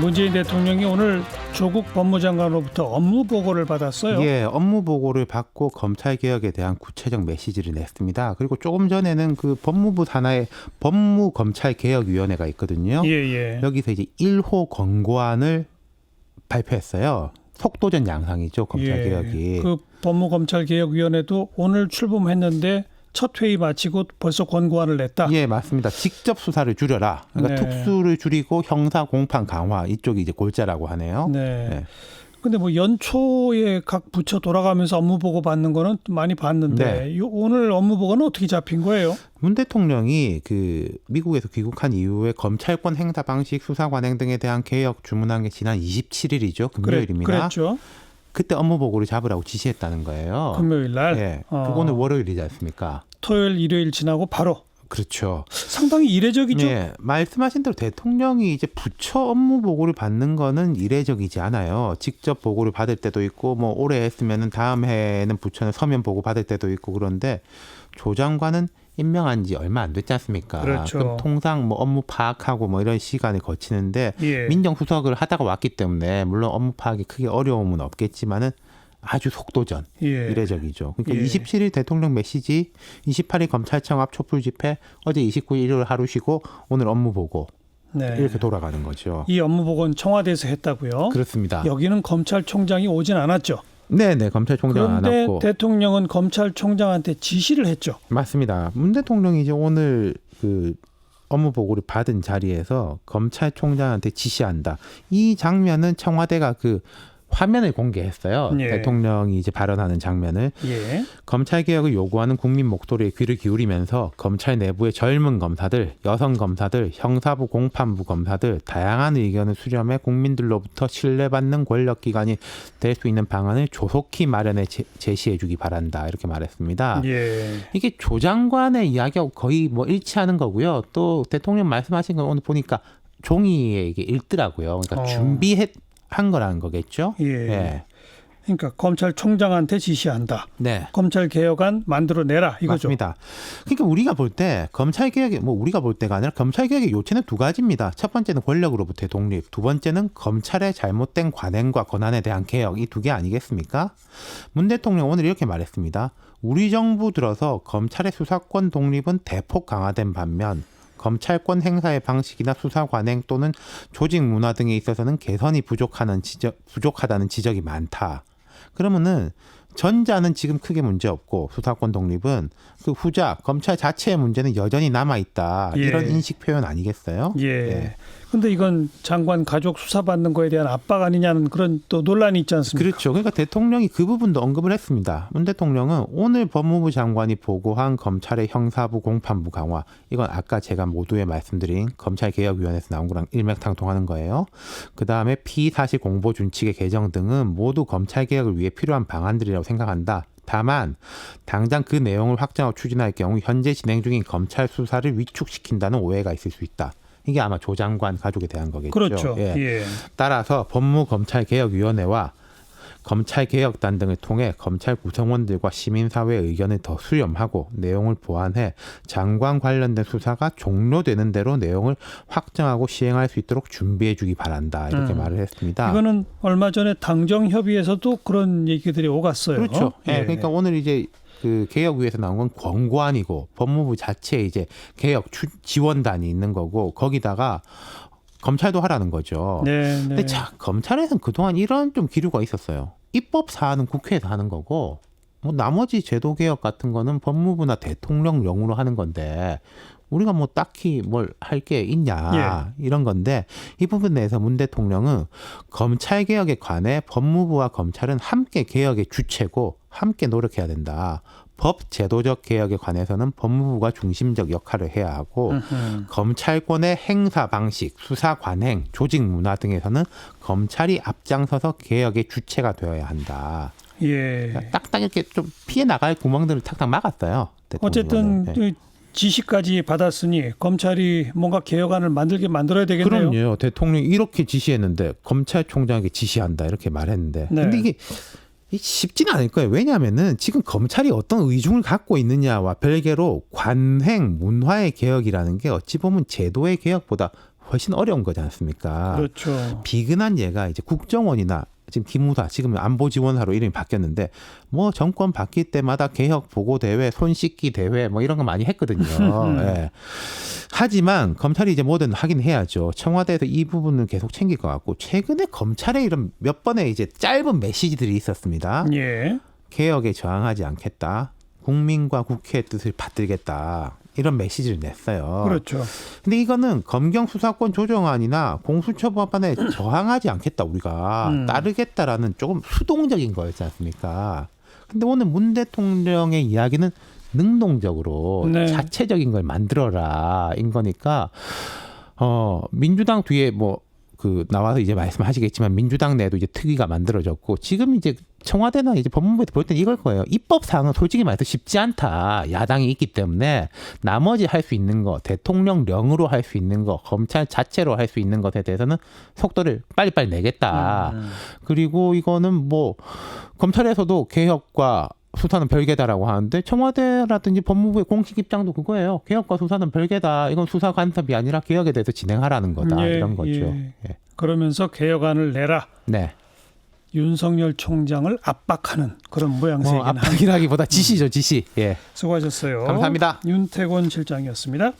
문재인 대통령이 오늘 조국 법무장관으로부터 업무 보고를 받았어요. 예, 업무 보고를 받고 검찰 개혁에 대한 구체적 메시지를 냈습니다. 그리고 조금 전에는 그 법무부 산하의 법무검찰개혁위원회가 있거든요. 예. 여기서 이제 1호 권고안을 발표했어요. 속도전 양상이죠, 검찰 개혁이. 그 법무검찰개혁위원회도 오늘 출범했는데 첫 회의 마치고 벌써 권고안을 냈다. 예, 맞습니다. 직접 수사를 줄여라. 그러니까 네. 특수를 줄이고 형사 공판 강화 이쪽이 이제 골자라고 하네요. 네. 근데 뭐 연초에 각 부처 돌아가면서 업무 보고 받는 거는 많이 봤는데 오늘 업무 보고는 어떻게 잡힌 거예요? 문 대통령이 그 미국에서 귀국한 이후에 검찰권 행사 방식, 수사 관행 등에 대한 개혁 주문한 게 지난 27일이죠. 금요일입니다. 그랬죠. 그때 업무 보고를 잡으라고 지시했다는 거예요. 금요일 날. 예. 오늘 월요일이지 않습니까? 토요일, 일요일 지나고 바로. 그렇죠. 상당히 이례적이죠. 예, 말씀하신 대로 대통령이 이제 부처 업무 보고를 받는 거는 이례적이지 않아요. 직접 보고를 받을 때도 있고, 뭐 올해 했으면은 다음 해에는 부처는 서면 보고 받을 때도 있고 그런데 조 장관은 임명한 지 얼마 안 됐지 않습니까? 그렇죠. 그럼 통상 뭐 업무 파악하고 뭐 이런 시간을 거치는데 민정수석을 하다가 왔기 때문에 물론 업무 파악이 크게 어려움은 없겠지만은 아주 속도전, 이례적이죠. 그러니까 27일 대통령 메시지, 28일 검찰청 앞 촛불 집회, 어제 29일 일요일 하루 쉬고 오늘 업무 보고 이렇게 돌아가는 거죠. 이 업무 보고는 청와대에서 했다고요? 그렇습니다. 여기는 검찰총장이 오진 않았죠? 네네, 검찰총장 안 왔고. 그런데 대통령은 검찰총장한테 지시를 했죠? 맞습니다. 문 대통령이 이제 오늘 그 업무 보고를 받은 자리에서 검찰총장한테 지시한다. 이 장면은 청와대가 그 화면을 공개했어요. 대통령이 이제 발언하는 장면을. 검찰 개혁을 요구하는 국민 목소리에 귀를 기울이면서 검찰 내부의 젊은 검사들, 여성 검사들, 형사부 공판부 검사들 다양한 의견을 수렴해 국민들로부터 신뢰받는 권력기관이 될 수 있는 방안을 조속히 마련해 제시해주기 바란다. 이렇게 말했습니다. 이게 조 장관의 이야기하고 거의 뭐 일치하는 거고요. 또 대통령 말씀하신 건 오늘 보니까 종이에 이게 읽더라고요. 그러니까 한 거라는 거겠죠. 그러니까 검찰총장한테 지시한다. 네. 검찰 개혁안 만들어내라 이거죠. 맞습니다. 그러니까 우리가 볼 때 검찰 개혁이 뭐 우리가 볼 때가 아니라 검찰 개혁의 요체는 두 가지입니다. 첫 번째는 권력으로부터의 독립, 두 번째는 검찰의 잘못된 관행과 권한에 대한 개혁, 이 두 개 아니겠습니까? 문 대통령 오늘 이렇게 말했습니다. 우리 정부 들어서 검찰의 수사권 독립은 대폭 강화된 반면 검찰권 행사의 방식이나 수사 관행 또는 조직 문화 등에 있어서는 개선이 부족하다는 지적이 많다. 그러면은 전자는 지금 크게 문제 없고 수사권 독립은 그 후자 검찰 자체의 문제는 여전히 남아 있다. 이런 인식 표현 아니겠어요? 근데 이건 장관 가족 수사받는 거에 대한 압박 아니냐는 그런 또 논란이 있지 않습니까? 그렇죠. 그러니까 대통령이 그 부분도 언급을 했습니다. 문 대통령은 오늘 법무부 장관이 보고한 검찰의 형사부 공판부 강화, 이건 아까 제가 모두에 말씀드린 검찰개혁위원회에서 나온 거랑 일맥상통하는 거예요. 그다음에 피의사실 공보 준칙의 개정 등은 모두 검찰개혁을 위해 필요한 방안들이라고 생각한다. 다만 당장 그 내용을 확정하고 추진할 경우 현재 진행 중인 검찰 수사를 위축시킨다는 오해가 있을 수 있다. 이게 아마 조 장관 가족에 대한 거겠죠. 그렇죠. 따라서 법무검찰개혁위원회와 검찰개혁단 등을 통해 검찰 구성원들과 시민사회의 의견을 더 수렴하고 내용을 보완해 장관 관련된 수사가 종료되는 대로 내용을 확정하고 시행할 수 있도록 준비해 주기 바란다. 이렇게 말을 했습니다. 이거는 얼마 전에 당정협의에서도 그런 얘기들이 오갔어요. 그렇죠. 그러니까 오늘 이제 그 개혁위에서 나온 건 권고안이고 법무부 자체에 이제 개혁 지원단이 있는 거고 거기다가 검찰도 하라는 거죠. 근데 자, 검찰에서는 그동안 이런 좀 기류가 있었어요. 입법 사안은 국회에서 하는 거고 뭐 나머지 제도 개혁 같은 거는 법무부나 대통령령으로 하는 건데 우리가 뭐 딱히 뭘 할 게 있냐 이런 건데 이 부분에 대해서 문 대통령은 검찰 개혁에 관해 법무부와 검찰은 함께 개혁의 주체고 함께 노력해야 된다. 법 제도적 개혁에 관해서는 법무부가 중심적 역할을 해야 하고 검찰권의 행사 방식, 수사 관행, 조직 문화 등에서는 검찰이 앞장서서 개혁의 주체가 되어야 한다. 그러니까 딱딱 이렇게 좀 피해 나갈 구멍들을 탁탁 막았어요. 어쨌든 지시까지 받았으니 검찰이 뭔가 개혁안을 만들어야 되겠네요. 그럼요. 대통령이 이렇게 지시했는데 검찰총장에게 지시한다 이렇게 말했는데 근데 이게 쉽지는 않을 거예요. 왜냐하면은 지금 검찰이 어떤 의중을 갖고 있느냐와 별개로 관행, 문화의 개혁이라는 게 어찌 보면 제도의 개혁보다 훨씬 어려운 거지 않습니까? 그렇죠. 비근한 얘가 이제 국정원이나 지금 기무사, 지금 안보지원사로 이름이 바뀌었는데 뭐 정권 바뀔 때마다 개혁 보고 대회, 손 씻기 대회 뭐 이런 거 많이 했거든요. 예. 하지만 검찰이 이제 뭐든 하긴 해야죠. 청와대에서 이 부분을 계속 챙길 것 같고 최근에 검찰에 이런 몇 번의 이제 짧은 메시지들이 있었습니다. 예. 개혁에 저항하지 않겠다. 국민과 국회의 뜻을 받들겠다. 이런 메시지를 냈어요. 그렇죠. 근데 이거는 검경 수사권 조정안이나 공수처법안에 저항하지 않겠다 우리가 따르겠다라는 조금 수동적인 거였지 않습니까? 근데 오늘 문 대통령의 이야기는 능동적으로 네. 자체적인 걸 만들어라 인 거니까 민주당 뒤에 뭐 그 나와서 이제 말씀하시겠지만 민주당 내에도 이제 특위가 만들어졌고 지금 이제 청와대나 이제 법무부에서 볼 때는 이걸 거예요. 입법 사항은 솔직히 말해서 쉽지 않다. 야당이 있기 때문에 나머지 할 수 있는 거, 대통령령으로 할 수 있는 거, 검찰 자체로 할 수 있는 것에 대해서는 속도를 빨리빨리 내겠다. 그리고 이거는 뭐 검찰에서도 개혁과 수사는 별개다라고 하는데 청와대라든지 법무부의 공식 입장도 그거예요. 개혁과 수사는 별개다. 이건 수사 간섭이 아니라 개혁에 대해서 진행하라는 거다. 예, 이런 거죠. 예. 예. 그러면서 개혁안을 내라. 네. 윤석열 총장을 압박하는 그런 모양새이긴 합니다. 압박이라기보다 지시죠, 지시. 예. 수고하셨어요. 감사합니다. 윤태곤 실장이었습니다.